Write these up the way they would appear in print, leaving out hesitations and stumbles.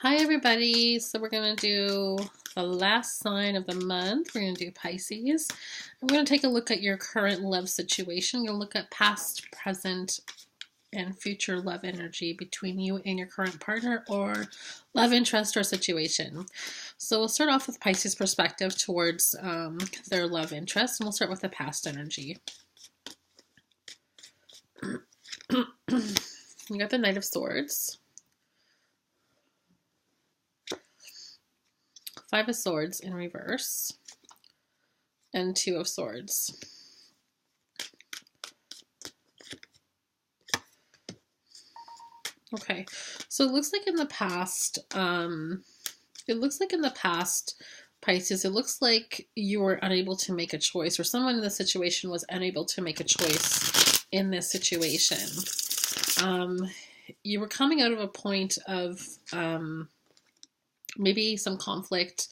Hi everybody, so we're going to do the last sign of the month. We're going to do Pisces. I'm going to take a look at your current love situation. You'll look at past, present, and future love energy between you and your current partner or love interest or situation. So we'll start off with Pisces perspective towards their love interest, and we'll start with the past energy. You got the Knight of Swords, Five of Swords in reverse, and Two of Swords. Okay, so it looks like in the past, Pisces, it looks like you were unable to make a choice, or someone in the situation was unable to make a choice in this situation. You were coming out of a point of maybe some conflict,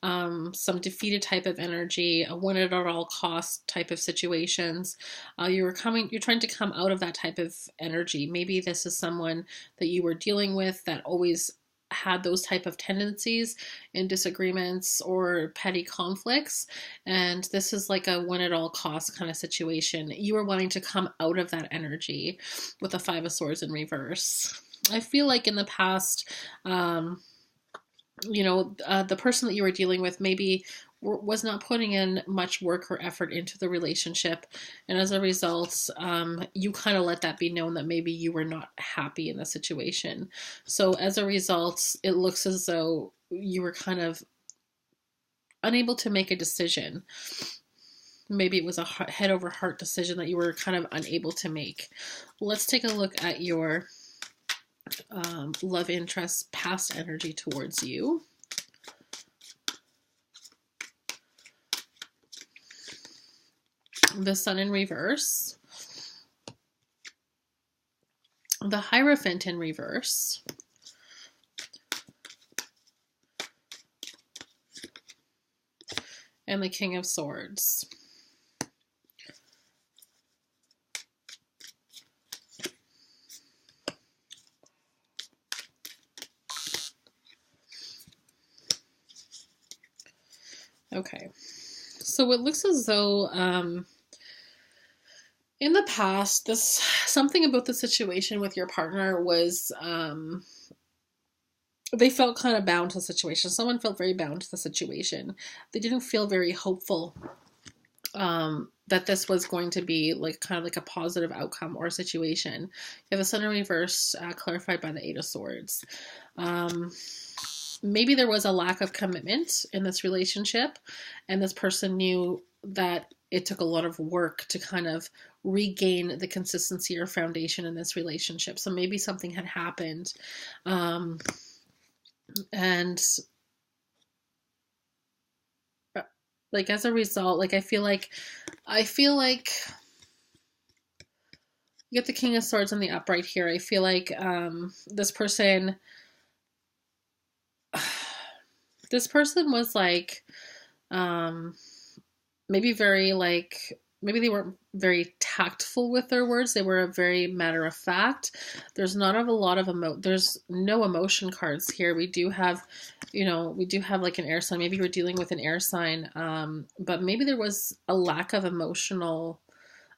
some defeated type of energy, a win at all cost type of situations. You're trying to come out of that type of energy. Maybe this is someone that you were dealing with that always had those type of tendencies and disagreements or petty conflicts, and this is like a win at all costs kind of situation. You were wanting to come out of that energy with the Five of Swords in reverse. I feel like in the past, the person that you were dealing with maybe was not putting in much work or effort into the relationship, and as a result, you kind of let that be known that maybe you were not happy in the situation. So as a result, it looks as though you were kind of unable to make a decision. Maybe it was a head over heart decision that you were kind of unable to make. Let's take a look at your love interest past energy towards you. The Sun in reverse, the Hierophant in reverse, and the King of Swords. Okay, so it looks as though in the past, something about the situation with your partner was they felt kind of bound to the situation. Someone felt very bound to the situation. They didn't feel very hopeful that this was going to be kind of like a positive outcome or situation. You have the Sun in reverse, clarified by the Eight of Swords. Maybe there was a lack of commitment in this relationship, and this person knew that it took a lot of work to kind of regain the consistency or foundation in this relationship. So maybe something had happened, and as a result, I feel like you get the King of Swords on the upright here. I feel like this person was maybe maybe they weren't very tactful with their words. They were very matter of fact. There's not a lot of there's no emotion cards here. We do have like an air sign. Maybe we're dealing with an air sign, but maybe there was a lack of emotional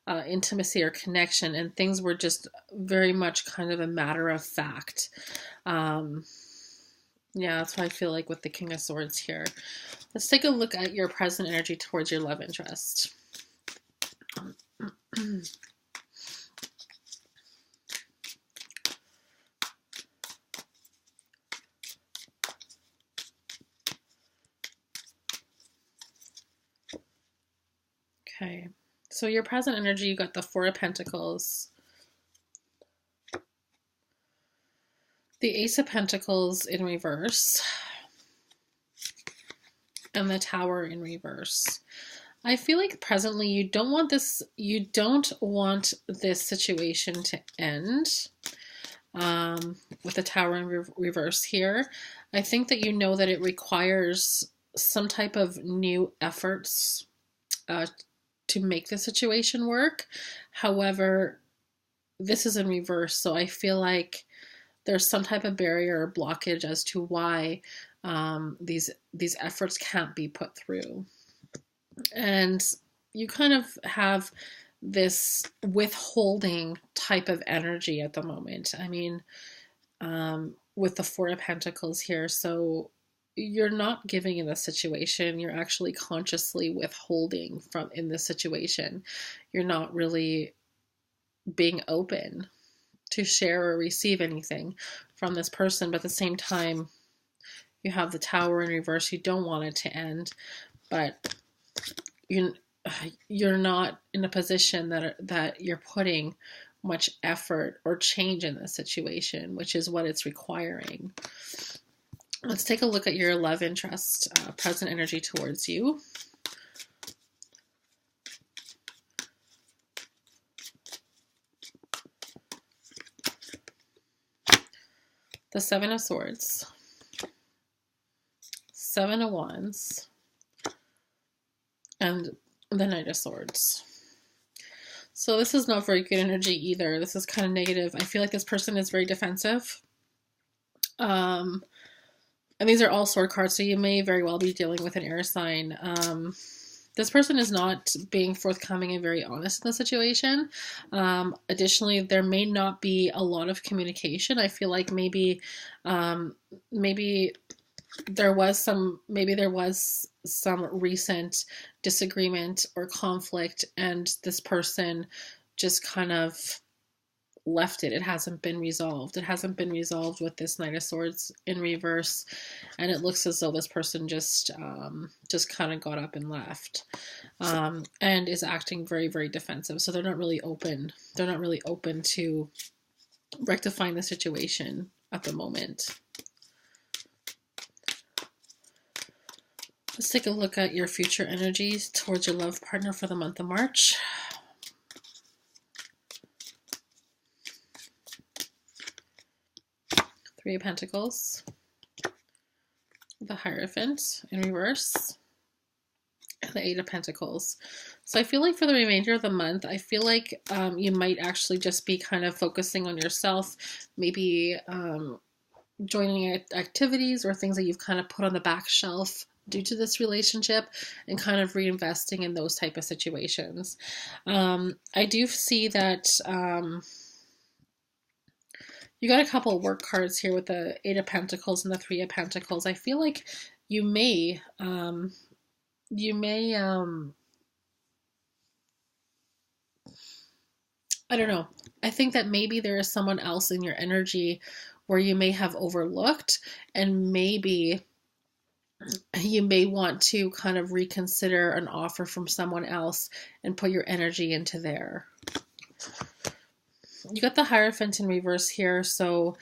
intimacy or connection, and things were just very much kind of a matter of fact. Yeah, that's what I feel like with the King of Swords here. Let's take a look at your present energy towards your love interest. Okay, so your present energy, you got the Four of Pentacles, the Ace of Pentacles in reverse, and the Tower in reverse. I feel like presently you don't want this situation to end with the Tower in reverse here. I think that you know that it requires some type of new efforts to make the situation work. However, this is in reverse, so I feel like there's some type of barrier or blockage as to why these efforts can't be put through. And you kind of have this withholding type of energy at the moment. I mean, with the Four of Pentacles here. So you're not giving in this situation. You're actually consciously withholding from in this situation. You're not really being open to share or receive anything from this person. But at the same time, you have the Tower in reverse. You don't want it to end, but you're not in a position that you're putting much effort or change in this situation, which is what it's requiring. Let's take a look at your love interest, present energy towards you. The Seven of Swords, Seven of Wands, and the Knight of Swords. So this is not very good energy either. This is kind of negative. I feel like this person is very defensive. And these are all sword cards, so you may very well be dealing with an air sign. This person is not being forthcoming and very honest in the situation. Additionally, there may not be a lot of communication. I feel like maybe there was some recent disagreement or conflict, and this person just kind of left it. It hasn't been resolved. It hasn't been resolved with this Knight of Swords in reverse, and it looks as though this person just kind of got up and left, and is acting very, very defensive. So they're not really open. They're not really open to rectifying the situation at the moment. Let's take a look at your future energies towards your love partner for the month of March. Three of Pentacles, the Hierophant in reverse, and the Eight of Pentacles. So I feel like for the remainder of the month, I feel like you might actually just be kind of focusing on yourself, maybe joining activities or things that you've kind of put on the back shelf due to this relationship, and kind of reinvesting in those type of situations. I do see that you got a couple of work cards here with the Eight of Pentacles and the Three of Pentacles. I feel like you may I don't know. I think that maybe there is someone else in your energy where you may have overlooked, and maybe you may want to kind of reconsider an offer from someone else and put your energy into there. You got the Hierophant in reverse here. So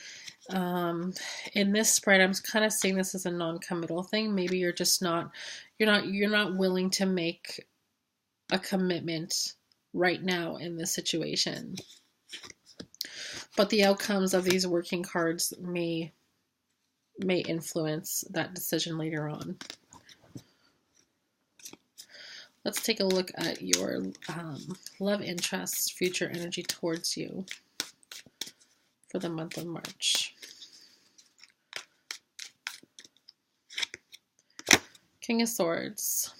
in this spread, I'm kind of seeing this as a non-committal thing. Maybe you're just not willing to make a commitment right now in this situation. But the outcomes of these working cards may influence that decision later on. Let's take a look at your love interest, future energy towards you for the month of March. King of Swords,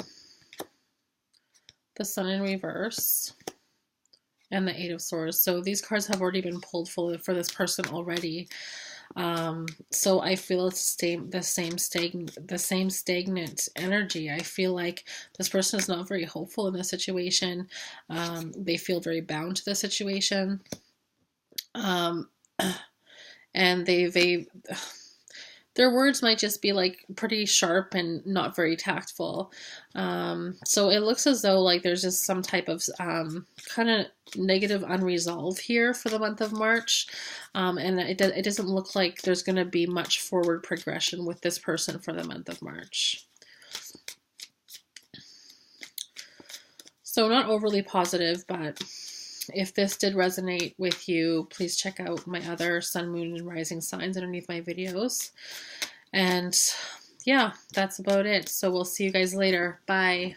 the Sun in reverse, and the Eight of Swords. So these cards have already been pulled for this person already. So I feel it's the same stagnant energy. I feel like this person is not very hopeful in this situation. They feel very bound to the situation. And their words might just be like pretty sharp and not very tactful. So it looks as though like there's just some type of kind of negative unresolved here for the month of March. And it doesn't look like there's going to be much forward progression with this person for the month of March. So not overly positive, but if this did resonate with you, please check out my other sun, moon, and rising signs underneath my videos. And yeah, that's about it. So we'll see you guys later. Bye.